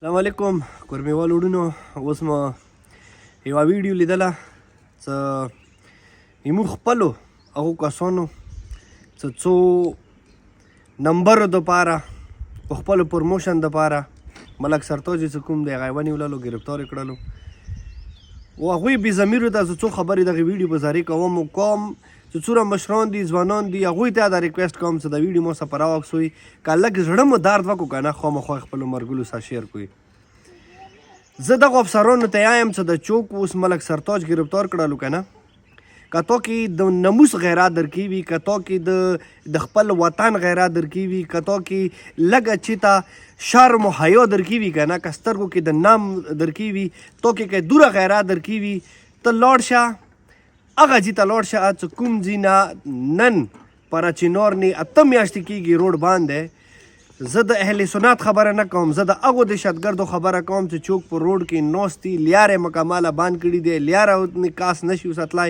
السلام علیکم کورمیوال وړونو اوس مو یوه ویډیو لیدله څه زموږ خپلو هغو کسانو څه څو نمبرو دپاره په خپلو پروموشن دپاره ملک سرتاج چې کوم دی هغه یې ونیوللو ګرفتار یې کړلو و هغوی بې ضمیرو ته زه څو خبرې دغې ویډیو په ذریعه کوم چې څومره مشران دي ځوانان دي هغوی ته دا ریکویسټ کوم چې د ویډیو مو څخه په راوکسوئ که لږ زړه مو درد وکړو که نه خامخا خپلو مرګلو سره شیر کوئ زه دغو افسرانو ته یم چې د چوک اوس ملک سرتاج ګرفتار کړلو که نه که تا کې د نموس غیرات درکې وي که تا کې د خپل وطن غیرات درکې وي که تا کې لږه چېته شرم و حیا درکې وي که نه که سترګو کې د نام درکې وي تا کې که دوره غیرات درکې وي ته لاړ شه هغه ځای ته لاړ شه چې کوم ځای نه نن پره چنار نه اته میاشتې کېږي روډ بند دی زه د اهل سنت خبره نه کوم زه د هغو دهشتګردو خبره کوم چې چوک په روډ کې ناست دي لیارې مکمله بند کړي دی لیاره نکاس نشي وساتلی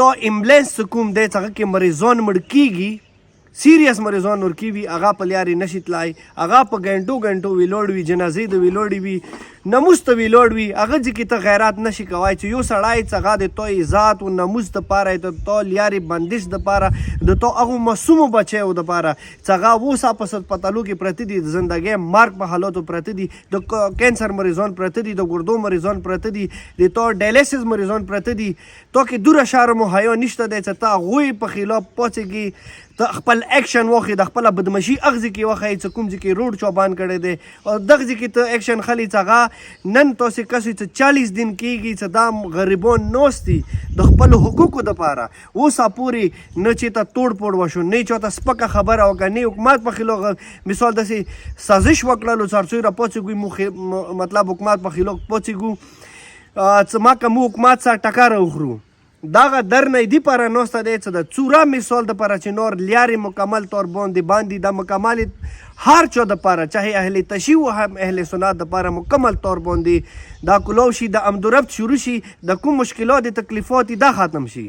تا امبولانس چې کوم دی چې هغه کې مریضان مړ کېږي سیریس مریضان ورکې وي هغه په لیارې نشي تلای هغه په ګنټو ګنټو ویلوړ وي جنازې د ویلوړې وي نموس ته ویلوړ وي هغه ځای کې ته غیرات نشي کوای چې یو سړی چې هغه د تا عزت و نموس دپاره د تا لیارې بندش دپاره د تا هغو معصومو بچیو دپاره چې هغه اوس په هسپتالو کې پراته دي د زندګۍ مرګ په حالاتو پراته دي د کینسر مریضان پراته دي د ګردو مریضان پراته دي د تا ډایلیسس مریضان پراته دي تا کې دوره شرم و حیا نشته دی چې ته هغوی په خلاف پاڅېږي ته خپل اکشن واخلې د خپله بدمشي هغه ځای کې وښایي چې کوم ځای کې روډ چوبان کړی دی او دغه ځای کې ته اکشن خلي چې هغه نن تاسې کسې چې 40 دن کېږي چې دا غریبان ناست دي د خپلو حقوقو دپاره اوسه پورې نه چېرته توړ پوړ وشو نه چاته سپکه خبره وکړه نه حکومت په خلاف مثال داسې سازش وکړلو څرڅوی را پاڅېږو مطلب حکومت په خلاف پاڅېږو چې ما که مو حکومت سره ټکره وخورو دغه در نه دې پاره ناسته دی چې د څوره مثال دپاره چې نور لیارې مکمل طور باندې د مکمل هر چا دپاره چاهے اهل تشیع و هم اهل سنت دپاره مکمل طور باندې دا کلاو شي د امدورفت شروع شي د کوم مشکلات تکلیفات دا ختم شي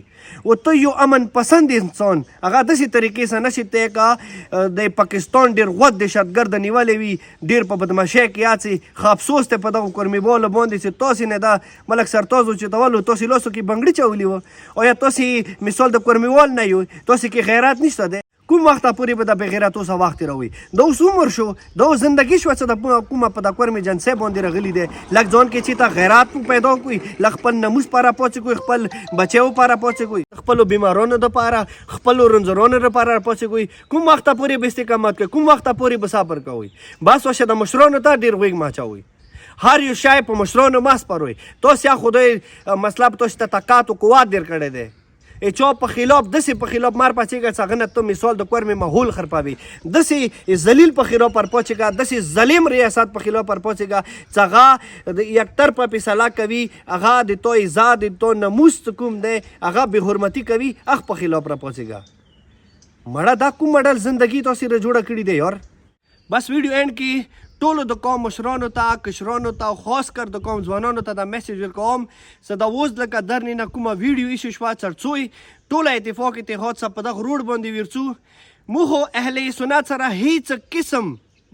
و ته یو امن پسند انسان هغه داسې طریقې سره نشي تی که د پاکستان ډېر غوت دهشتګرد نیولی وي ډېر په بدماشۍ کې اڅې ښه افسوس دی په دغو کورمیوالو باندې چې تاسې نه دا ملک سرتاج اوچتولو تاسې لاسو کې بنګړي چولي وه او یا تاسې مثال د کورمیوال نه یو تاسې کې غیرت نشته دی کوم وخته پورې به د بغیرت اوسه وخت تېروئ د اوس عمر شو د اوس زندګي شوه چې د کومه په د کورمې جنسۍ باندې راغلي دی لږ ځان کې چې ته غیرت پیدا کړئ لږ خپل نموس پاره پاڅېږئ خپل بچیو پاره پاڅېږئ خپلو بیمارانو دپاره خپلو رنځورانو دپاره پاڅېږئ کوم وخته پورې به استقامت کوئ کوم وخته پورې به صبر کوئ بس واشه د مشرانو ته ډېر غوږ مه اچوئ هر یو شی په مشرانو مه سپاروئ تاسې یا خدای مطلب تاسې ته طاقت و قوت ډېر کړی دی چا په خلاف داسې په خلاف مار پاڅېږه چې هغه نه ته مثال د کورمې ماحول خرابوي داسې ذلیل په خلاف پر پاڅېږه داسې ظلم ریاست په خلاف پر پاڅېږه چې هغه د یک طرفه فیصله کوي هغه د تو عزت د تو نموس کوم دی هغه بې حرمتي کوي هغه په خلاف را پاڅېږه مړه دا کوم مډل زندګي تاسې را جوړه کړې دی یار بس ویډیو اینډ کې ټولو د قوم مشرانو ته کشرانو ته او خاص کر د قوم ځوانانو ته دا میسج ورکوم چې دا اوس لکه درنې نه کومه ویډیو ایښې شوه څرڅوی ټوله اتفاق اتحاد سره په دغه روډ باندې ورڅو موږ خو اهل سنت سره هیڅ قسم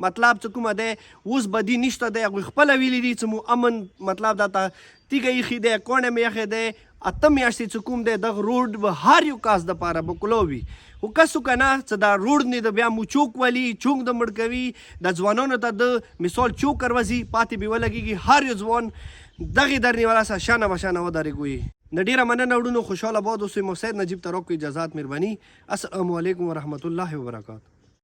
مطلب چې کومه دی اوس بدي نشته دی هغوی خپله ویلي دي چې مو امن مطلب دا ته تیږه ایښې دی کوڼې مې ایښې دی اته میاشتې چې کوم دی دغه روډ به هر یو کس دپاره به کلو وي خو کسو که نه چې دا روډ نه د بیا مو چوک ولي چوک د مړ کوي د ځوانانو ته د مثال چوک کروځي پاتې به ولګېږي هر یو ځوان دغې درنې والا سره شانه بشانه ودرېږوي نه ډېره مننه وړونو خوشحاله باد اوسئ مو سید نجیب ترک کو اجازات مهرباني السلام علیکم ورحمت الله وبرکاتہ